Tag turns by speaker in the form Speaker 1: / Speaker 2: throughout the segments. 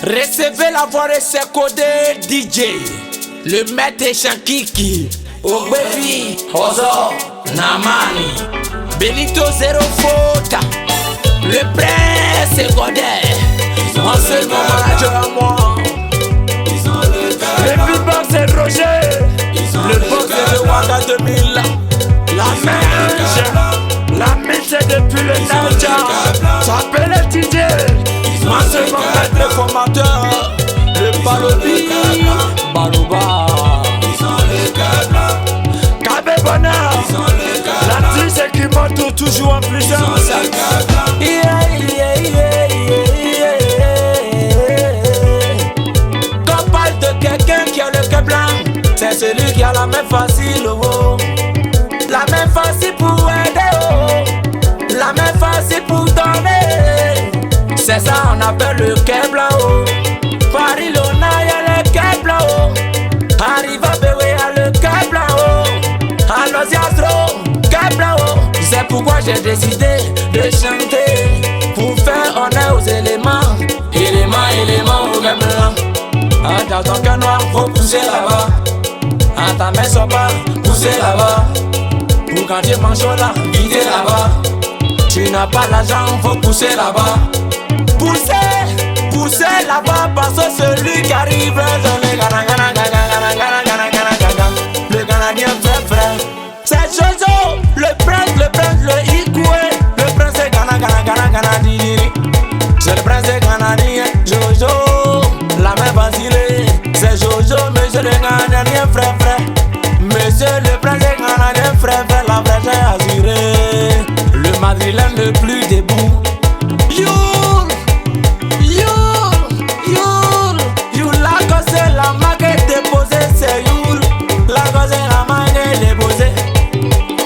Speaker 1: Recevez la voix de ce codé DJ, le maître Shankiki, Ogbefi, Ozo, Namani, Benito Zero Fota, le prince Godé, en ce manager à moi. Le beatbox c'est Roger, le box c'est le Waka 2000, la mèche c'est depuis le Naija, s'appelle le DJ. Moi c'est mon maître formateur, le Balobi, Balouba, Kabé Bonheur, la triche qui monte toujours en puissance. Quand on parle de quelqu'un qui a le cœur blanc, c'est celui qui a la main facile, oh. La main facile pour aider, oh. La main facile pour donner. C'est ça on appelle le cœur blanc, oh. Paris Lona y'a le cœur blanc, oh. Arriva Béwé y'a le cœur blanc, oh. Alors Ziastro, cœur blanc, oh. C'est pourquoi j'ai décidé de chanter, pour faire honneur aux éléments. Éléments au cœur blanc. Dans ton cœur noir, faut pousser là-bas. Ta main soit pas, pousser là-bas. Pour quand tu manges là, vider là-bas. Tu n'as pas l'argent, faut pousser là-bas. Pousser là-bas parce que celui qui arrive dans le Canadien vrai. C'est Jojo, le prince, le Ikoué. Le prince est Ghana Didi. C'est le prince est Canadien, Jojo. La main vacillée, c'est Jojo, monsieur le Canadien frère. Monsieur le prince est Canadien frère, la vraie j'ai assuré. Le madrilène le plus debout. La marque déposée, c'est Youl. La gosse est la marque déposée.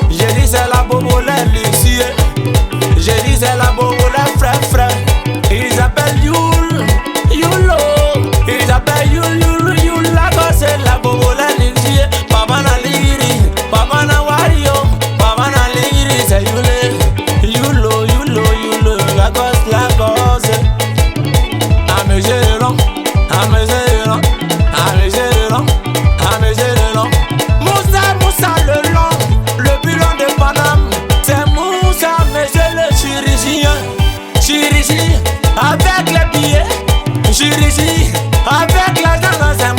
Speaker 1: J'ai dit c'est la bobolette luxueux. J'ai dit c'est la bobolette frère. Ils appellent Youl, Youlo. Ils appellent Youl. La gosse est la bobolette luxueux. Papa na liri, papa na wario, papa na liri, c'est Youlo. La gosse. À mesure long, à mesure long. Moussa le long, le bilan de Paname. C'est Moussa, monsieur le chirurgien, avec les billets, chirurgien, avec l'argent, c'est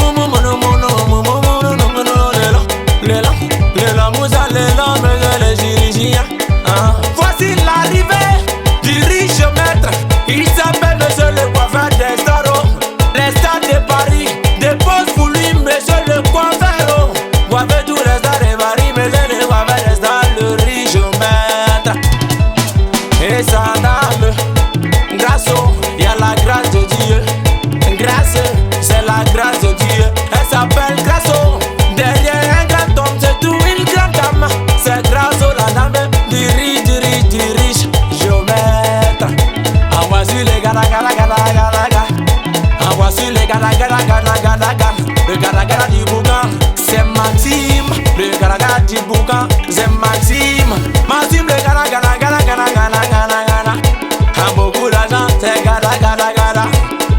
Speaker 1: Moussa le long, monsieur le chirurgien. Voici l'arrivée du riche maître, il s'appelle monsieur le coiffeur des stars, les stars de Paris, dépose pour lui, monsieur le coiffeur. Coiffeur tous les stars de Paris, monsieur le coiffeur des stars, le riche maître. Et sa dame, grâce, il y a la grâce de Dieu. Grâce, c'est la grâce de Dieu. Elle s'appelle Grasso. Derrière un grand homme, c'est tout une grande dame. C'est Grasso, la dame du riche géomètre. Voici les gana. Voici les gana. Le gana du boucan, c'est Maxime. Le gana du boucan, c'est Maxime. Maxime, le gana. A beaucoup d'argent, c'est gana.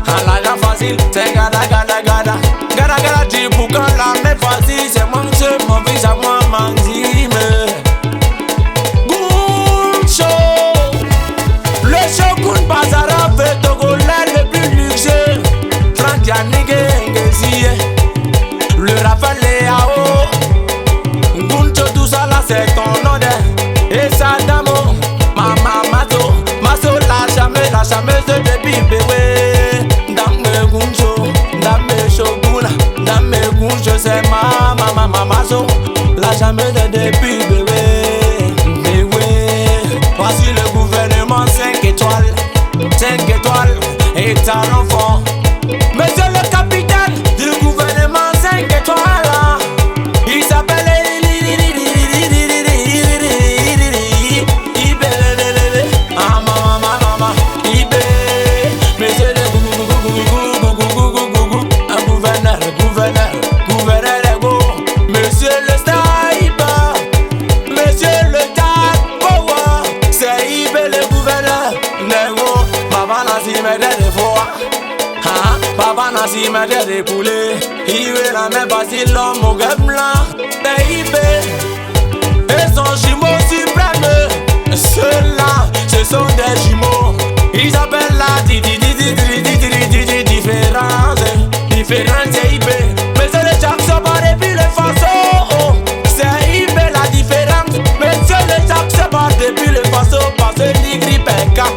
Speaker 1: A l'argent facile, c'est gana. Gana du boucan, la main facile, c'est moi, c'est mon fils à moi, Maxime. Guncho, le Shogun Bazara fait Togolais le plus luxueux. Franck Yannick Ngezi, le Raphaël Léao. Guncho, tout ça là c'est ton nom. Et sa dame, Mama Maso, la chameuse de bébé. Dame Guncho, dame Shogun, dame Guncho, c'est Mama Maso, la chameuse de bébé. Voici le gouvernement 5 étoiles, et talent fort. Monsieur le capitaine du gouvernement 5 étoiles, il s'appelle Ibé. Monsieur le gouverneur Ego. Monsieur le Staiba, monsieur le Tapowa, c'est Ibé le gouverneur Nego. Maman a si me de fois. Papa n'a si m'a découlé. Il veut la même facile, l'homme au gueule blanc. PIB et son jumeau suprême. Ceux-là, ce sont des jumeaux. Ils appellent la différence IB. Mais c'est le Jackson par depuis le Faso. C'est IB la différence. Mais c'est le Jackson par depuis le Faso. Parce que Nigri Peka.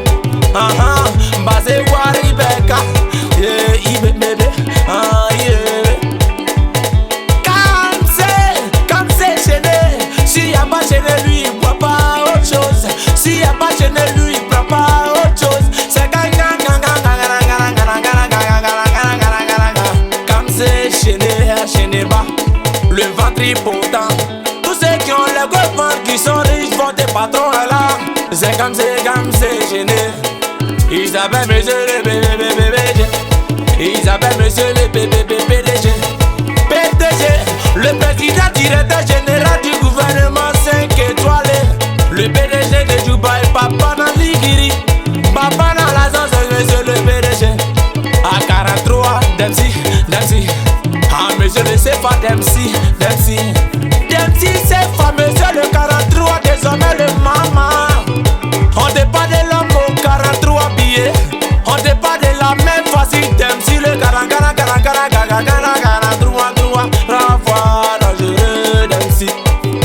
Speaker 1: Basé Wari Peka. Yeah, IB bébé. Yeah. Comme c'est gêné. S'il n'y a pas gêné, lui, il voit pas autre chose. S'il n'y a pas gêné, lui, il prend pas autre chose. C'est comme c'est gêné bas. Le ventre est pourtant. Tous ceux qui ont le gros ventre, qui sont riches, vont des patrons là. C'est comme c'est gêné. Ils appellent monsieur le PDG. Ils appellent monsieur le PDG. Le président directeur général du gouvernement 5 étoilés. Le PDG de Dubaï, papa dans l'Igiri. Papa dans la zone, c'est monsieur le PDG. À 43, Dempsey. Ah, monsieur le CFA, Dempsey. CFA, monsieur le 43, désormais le maman. On dépend de l'homme au 43 billets. On dépend de la même facile, Dempsey, le 43, dangereux, Dempsey.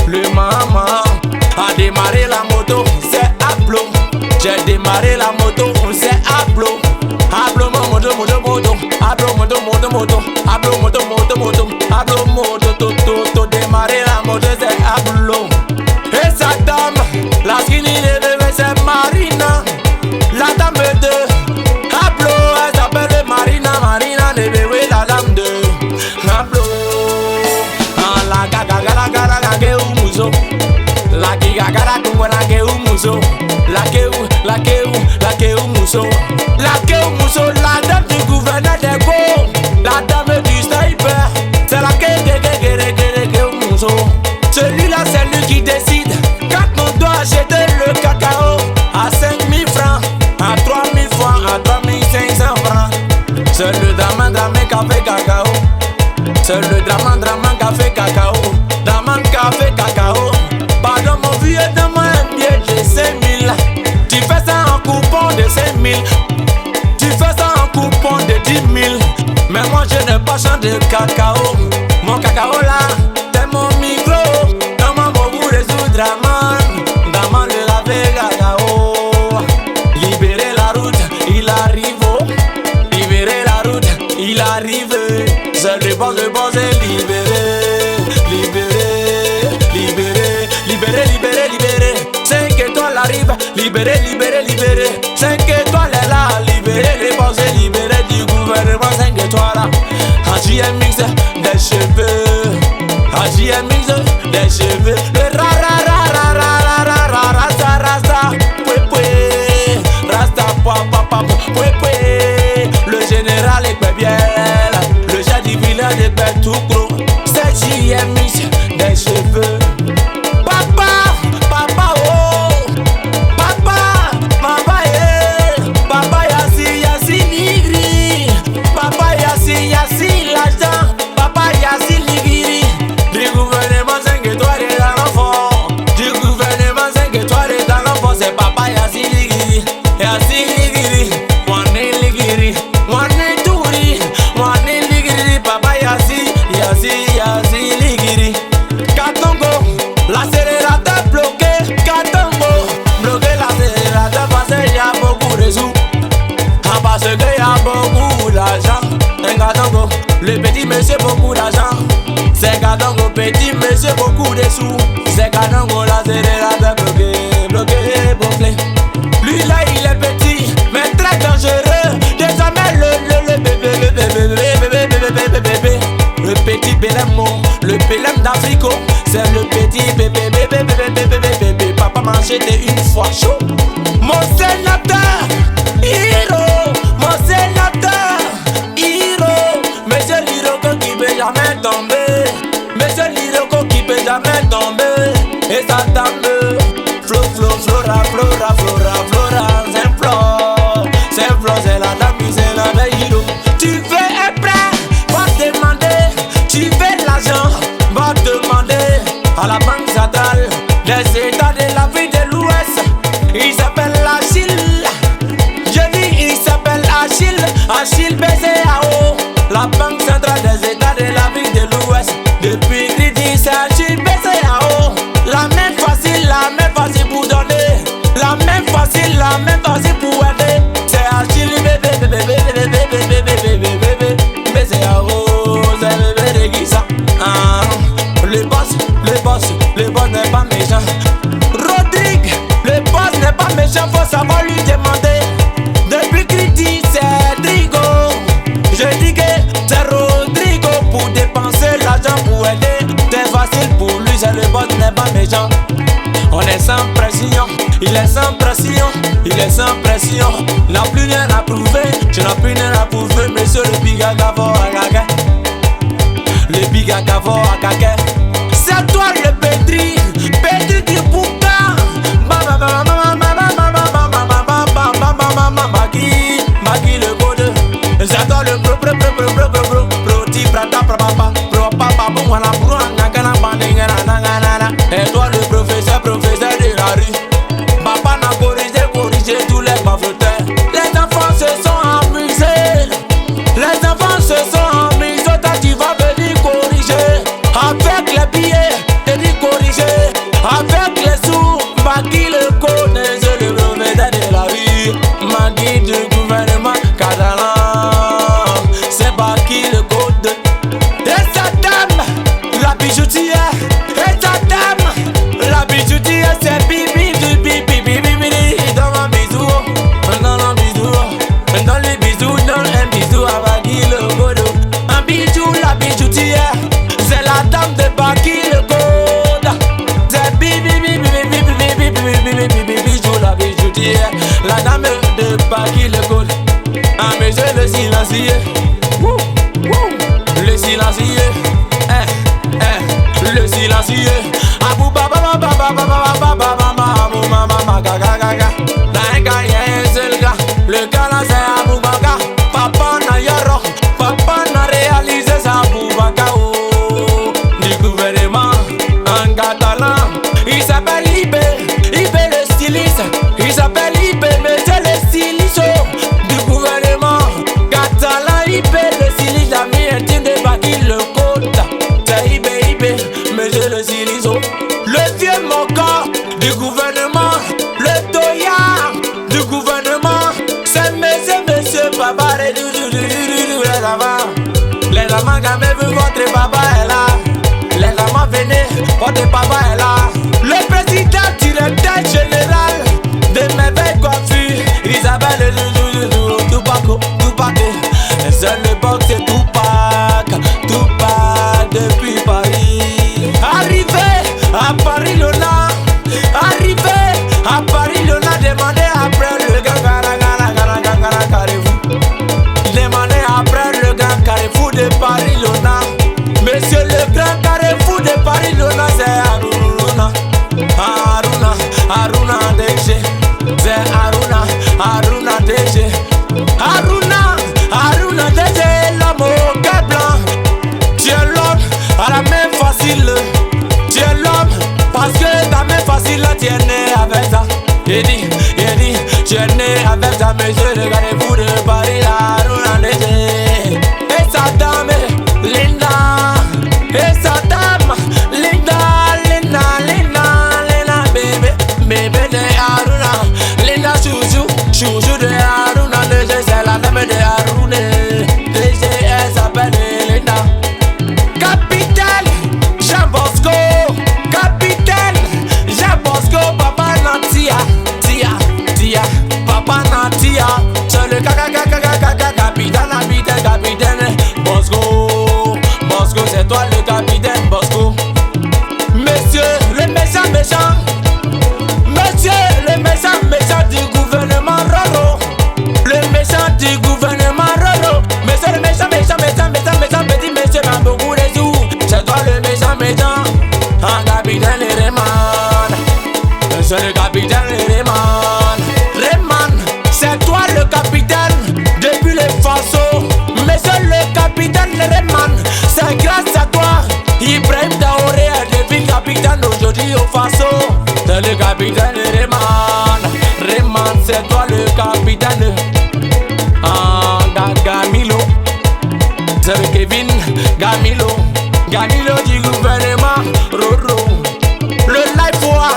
Speaker 1: Le maman a démarré la moto, c'est Aplo. J'ai démarré la moto, c'est Aplo. Aplo moto. Aplo moto, démarrer la moto, c'est Aplo. Et sa dame, la skinny de bébé, c'est Marina. La dame de Aplo, elle s'appelle Marina de bébé, la dame de Aplo. La gaga que umuso. La gaga que umuso. La que umuso. La dame du gouverneur des Go. La dame du sniper. C'est la que umuso. Celui-là, c'est lui qui décide. Quand on doit acheter le cacao à 5000 francs, à 3000 francs, à 3500 francs. C'est le daman qui a fait cacao. C'est le draman qui a fait cacao. Daman qui a fait cacao. Pardon mon vieux, donne-moi un billet de 5000. Tu fais ça en coupon de 5000. Tu fais ça en coupon de 10 000. Mais moi je n'ai pas chant de cacao. Mon cacao là, c'est mon micro. Comment vous résoudre Daman de la Vega cacao. Libérez la route, il arrive. Libérez la route, il arrive. C'est le bon c'est libéré. 5 étoiles arrivent, libéré. 5 étoiles est là, libéré. Les boss est libéré du gouvernement. 5 étoiles là. AJM mix des cheveux. AJM mix des cheveux. Le rasta. Rasta, papa. Le général est bien. Le chef du village est tout gros. C'est JM mix des cheveux. Le petit monsieur beaucoup d'argent. C'est Kadongo, petit monsieur beaucoup de sous. C'est Kadongo, la zéréra bloqué, gonflé. Lui là il est petit, mais très dangereux. Désormais le petit Belemo, le Belem d'Africo. C'est le petit bébé. Papa mangeait une fois chaud. Mon sénateur, Hiro, mon sénateur, Hiro. Monsieur Liroko qui peut jamais tomber. Monsieur Liroko qui peut jamais tomber. Et ça tombe. Flora. C'est la dame, c'est la Hiro. Tu fais Achille BCAO, la banque centrale des États de l'Afrique de l'Ouest. Depuis Gridi, c'est Achille BCAO. La main facile pour donner. La main facile pour aider. C'est Achille BCAO, c'est bébé de Guissa. Le boss n'est pas méchant. Rodrigue, le boss n'est pas méchant, faut savoir lui demander. Depuis Gridi, c'est Drigo. Je dis que c'est Rodrigo pour dépenser l'argent pour aider. C'est facile pour lui, c'est le boss n'est pas méchant. On est sans pression, il est sans pression, il est sans pression. N'a plus rien à prouver, je n'ai plus rien à prouver. Monsieur le big agavo à caca, le big agavo à caca. C'est toi le Pedri, Pedri du Bouka. Maki le code. C'est toi le pro ti prata papa pro papa bon wala pro ngana bandinga na. Et toi le professeur de la rue. Papa n'a corrigé tous les bafeteurs. Les enfants se sont amusés. Les enfants se sont amusés. Toi tu vas venir corriger. Avec les billets, t'es dit corriger. Avec les sous, Maki le connaît. C'est le professeur de la rue. Maki du gouvernement catalan. C'est Maki le code. Et sa dame, la bijoutière. Et sa dame, la bijoutière, c'est bibi du bibi. Dans un bisou, dans les bisous, dans un bisou à Maki le code. Un bijou, la bijoutière, c'est la dame de Maki le code. C'est bibi, bijou, la bijoutière, la dame de Maki le code. Ah mais c'est le silencieux. Le silencieux, le silencieux. Abou baba le gars là c'est Abou Baka. Papa n'a yoro, papa n'a réalisé ça Abou Baka du gouvernement en catalan. Il s'appelle Ibé le styliste. Il s'appelle Ibé, mais c'est le styliste du gouvernement catalan. Ibé le styliste, l'ami intime de Maki le code. C'est Ibé, mais c'est le styliste. Le vieux moka du gouvernement, le doyard du gouvernement. C'est monsieur papa, les amants quand même votre papa est là. Les amants venez, votre papa est là. Le président directeur général de Merveille Coiffure, Isabelle Tupac. C'est l'époque c'est Tupac depuis Paris. Arrivé à Paris Lona, demandez après le grand Carrefour. Demandez après le grand Carrefour de Paris Lona. Monsieur le grand Carrefour de Paris Lona, c'est Haruna DG. C'est Haruna DG. Haruna DG, l'homme au cœur blanc. Tu es l'homme à la main facile. Tu es l'homme parce que ta main facile, tu es né avec ça. Il dit, tu es né avec ça, monsieur le Carrefour de Paris, Haruna DG. Et sa dame, Linda. Et sa dame, Linda, bébé de Haruna. Linda, chouchou de Haruna DG, c'est la dame de Haruna DG, elle s'appelle Linda. Capitaine Jean Bosco, papa Natia, papa Natia, c'est le capitaine Bosco, c'est toi le capitaine Bosco. Monsieur le méchant, du gouvernement Roro, le méchant du gouvernement Roro. Monsieur le méchant, petit monsieur m'a beaucoup de sous. C'est toi le méchant, un capitaine Rayman. Monsieur le capitaine Rayman, c'est toi le capitaine depuis le Faso. Monsieur le capitaine Rayman, c'est grâce à toi Ibrahim Traoré est devenu capitaine aujourd'hui au Faso. C'est le capitaine Rayman, c'est toi le capitaine. Gagami C'est le Kevin Gamilo, Gamilo du gouvernement Roro. Le live fois,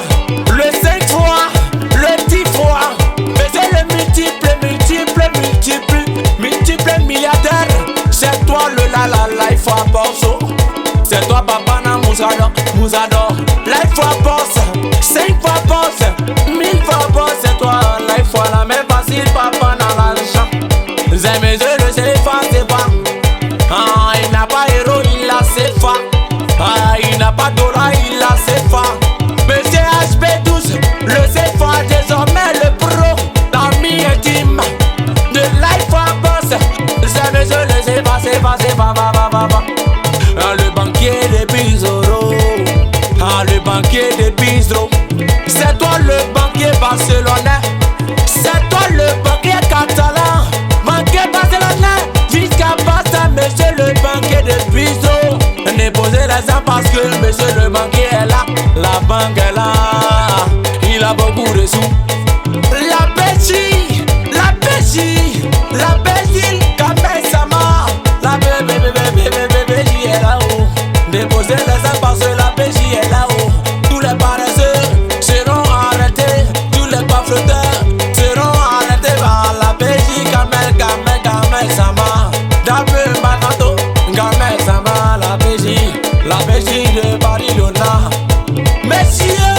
Speaker 1: le 5 fois, le 10 fois. Mais c'est le multiple milliardaire. C'est toi le la life fois boss. C'est toi papa na Mouzador. Life fois boss, 5 fois boss, 1000 fois boss. C'est toi life fois la même facile papa na l'argent. C'est mes yeux le CFA c'est pas. Ah, il n'a pas héros, il a CFA. Ah, il n'a pas dollar, il a CFA. Monsieur HB12, le CFA désormais le pro. L'ami intime de life fois boss. C'est monsieur le CFA, CFA. Ah, le banquier des Bizoro. Ah, le banquier des Bizoro. C'est toi le banquier barcelonais. C'est toi le banquier catalan. Banquier barcelonais. Jusqu'à Basta, monsieur le banquier de Bizoro. Déposez les armes parce que monsieur le banquier est là. La banque est là. Il a beaucoup de sous. La Belgique, la Belgique, la Belgique, Kamel Sama. La Belgique est là-haut. Déposez les armes parce que la Belgique est là-haut. Tous les paresseux seront arrêtés. Tous les bafleteurs seront arrêtés par la Belgique. Kamel Sama. D'abord Makato, Kamel Sama. La Belgique de Barcelona. Messieurs,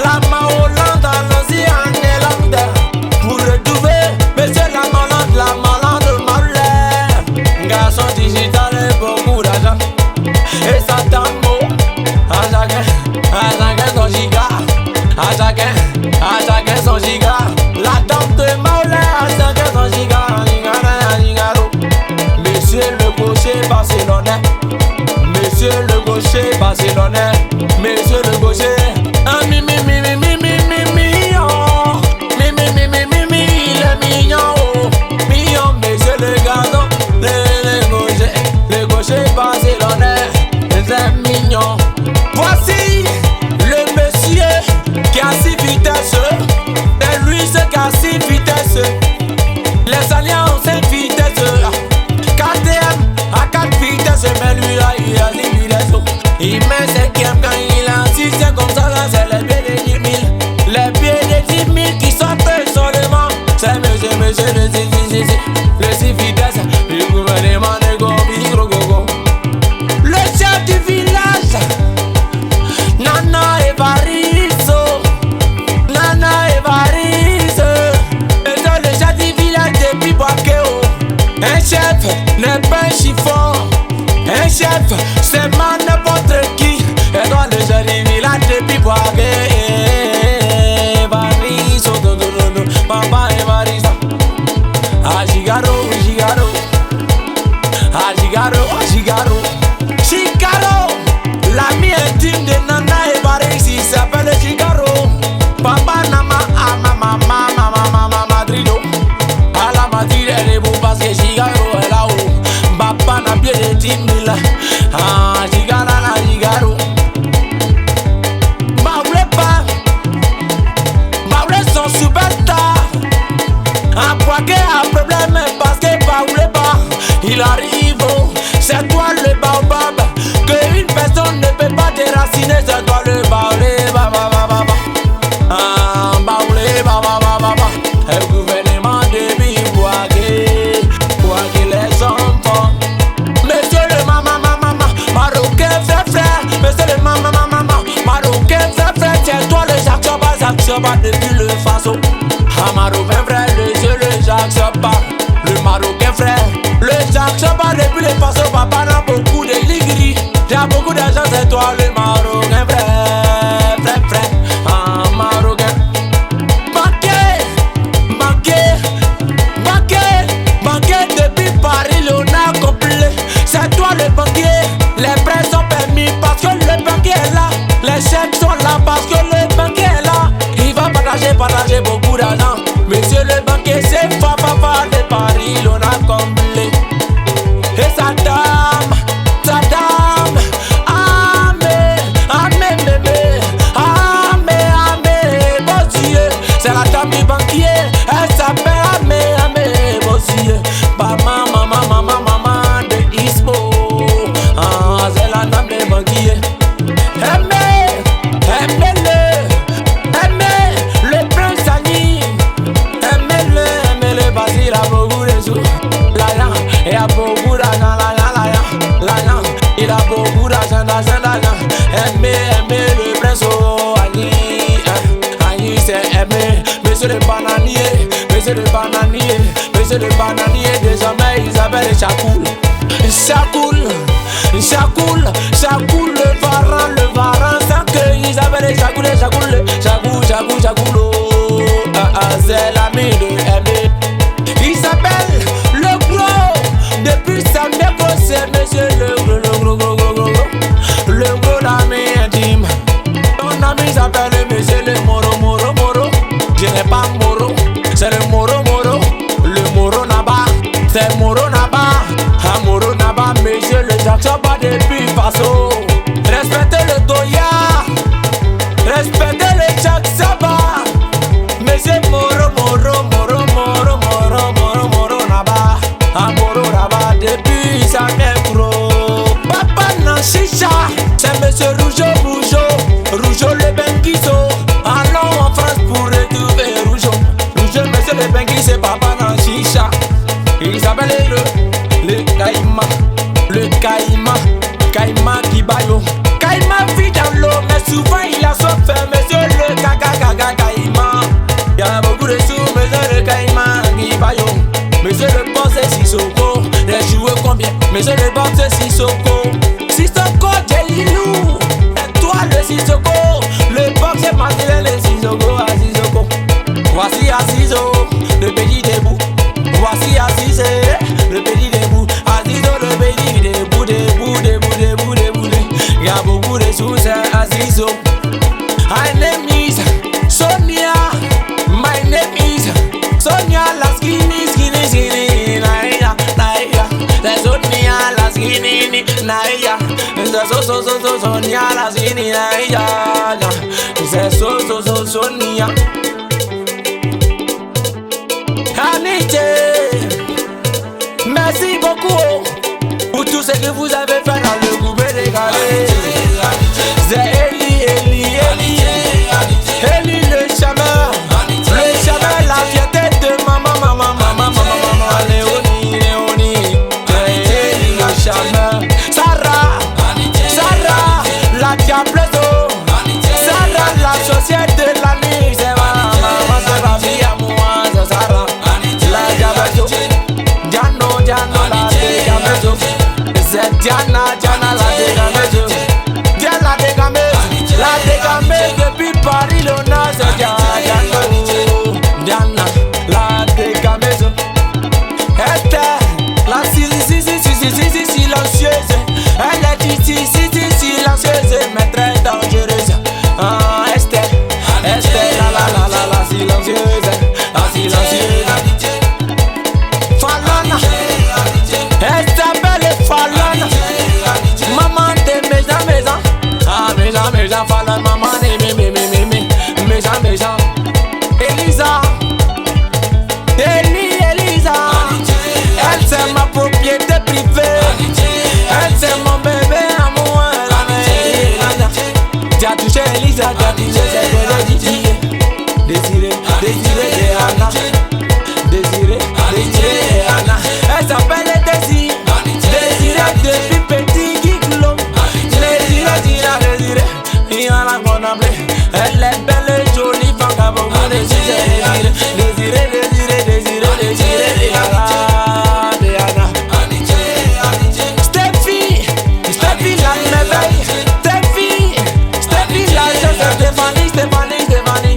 Speaker 1: la Maolande dans l'océan Nélande. Pour retrouver, monsieur la malade malade. Garçon digital et beaucoup d'argent. Et ça tambo. À chacun son giga. À chacun son giga. La dame de Maolé, à chacun son giga. Monsieur le gaucher barcelonais. Monsieur le gaucher barcelonais. Monsieur le gaucher. Ah mi il est mignon oh. Mignon monsieur le gazon. Le gaucher barcelonais. C'est mignon. Voici le monsieur qui a 6 vitesses. C'est lui ce qui a 6 vitesses. Les alliances ont 5 vitesses. KTM à 4 vitesses, mais lui là il a 6 vitesses. Il met 5ème quand il a 6ème comme ça là c'est les pieds de 10 000. Les pieds de 10 000 qui sortent seulement. C'est monsieur le 6 vitesses. Le gouvernement de Gogo. Le chef du village Nana Evaristo. Et c'est le chef du village de Piboakeo. Un chef n'est pas un chiffon. Un chef, c'est pas n'importe qui. Et dans le chef du village de Piboakeo. Evaristo, papa Evaristo. Ah, Gigaro. L'ami intime de Nana Evaristo, il s'appelle Gigaro. Papa Nama, Madrido. À la Madrid, elle est beau parce que Gigaro est là-haut. Papa n'a bien de 10 000. Ah, Gigaro. Baoulé son superstar. Un poiquet a problème parce que Baoulé pas. Il arrive, c'est toi le baobab. Que une personne ne peut pas déraciner, c'est toi le Baoulé. Le gouvernement de Biboaké, Boaké les enfants. Monsieur le marocain frère. Monsieur le marocain frère. C'est toi le Jacques Soba depuis le Faso. Ah, marocain frère, le Jacques Soba. Le marocain frère, le Jacques Soba depuis le Faso. Papa n'a beaucoup de ligri. J'ai beaucoup d'argent, c'est toi le marocain frère. Ah, marocain. Banquier depuis Paris, l'on a complet. C'est toi le banquier. Les prêts sont permis parce que le banquier est là. Les chèques sont là parce que le banquier est là. Il va partager beaucoup d'argent. Monsieur le banquier, c'est Fafa de Paris, l'on a comblé. Et sa dame, Amé, bébé, Amé, bossier. C'est la dame du banquier, elle s'appelle Amé, bossier. aimer le prince, oh, Annie, c'est aimer. Monsieur le bananier, monsieur le bananier, monsieur le bananier, désormais ils appellent Chacoul. Chacoul, Chacoul, Chacoul, le varan, sans que ils appellent Chacoul, Chacoul, Chacoul, Chacoul, Chacoul, oh, c'est l'ami de aimer. Il s'appelle le gros, depuis sa mère, c'est monsieur le gros l'ami intime. Ton ami s'appelle monsieur le Moro, Moro, Moro. Je n'ai pas Moro, c'est le Moro, Moro. Le Moro Naba, c'est Moro Naba. Ah, Moro Naba, monsieur le Jackson, pas depuis Faso. Respectez le Toya, respectez le Jackson, monsieur Moro, Moro, Moro, Moro, Moro, Moro, Moro Naba. Ah, Moro Naba, depuis sa mère, gros. Papa nan chicha, c'est monsieur Rougeau le Benguiso. Allons en France pour retrouver Rougeau, monsieur le Benguiso, c'est papa nan chicha. Il s'appelle le Caïma qui baille. Caïma vit dans l'eau, mais souvent il a son fait, monsieur le Caïma. Il y a beaucoup de sous, monsieur le Caïma qui baille. Monsieur le boss c'est Sissoko, les joueurs combien? Monsieur le boss c'est Sissoko, Sissoko Jelilou. Et toi le Sissoko, le boss c'est Martin le Sissoko, à Sissoko. Voici Azizo, le pays debout. Voici Aziz, le pays debout. Azizo, le pays debout, debout, debout, debout, debout. Il y a beaucoup de sous, c'est Azizo. My name is Sonia. My name is Sonia, la skinny, skinny, skinny. Naia, naia. C'est Sonia, la skinny, naia. C'est Sonia, la skinny, naia. C'est Sonia. Anité, merci beaucoup pour tout ce que vous avez fait dans le groupe décalé. C'est Eli le chameur, la fierté de maman, Léonie, Eli le chameur. Sarah, la diableuse, Sarah, la société de la nuit, c'est maman, c'est ma vie à moi, c'est Sarah. Diana, la dégameuse. C'est Diana, la dégameuse. La dégameuse depuis Paris, Lona, c'est Diana, la dégameuse. Esther, la silencieuse. Elle est ici, silencieuse, mais très dangereuse. Ah, Esther, la silencieuse. La silencieuse. Falana, elle s'appelle Falana. Maman de maison. Ah, maison, Falana, maman de maison. Elisa, Elisa. Elle c'est ma propriété privée. Elle c'est mon bébé à moi. Tu as touché Elisa, tu as touché Désiré, Anna. Désiré, Anna. Elle s'appelle Désiré depuis petit Guiglon. Désiré, il y en a qu'on appelle. Elle est belle et jolie, vagabond. Désiré, Anna. Steffi, la merveille. Steffi, la chose. Stéphanie,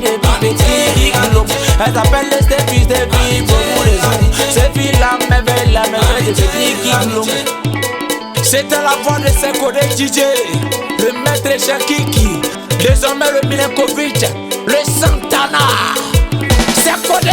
Speaker 1: depuis petit Guiglon. Elle s'appelle Steffi, beaucoup les jours. Steffi, la merveille de petit Guiglon. C'était la voix de Seko de DJ, le maître Shakiki, désormais le Milenkovic, le Santana. Seko de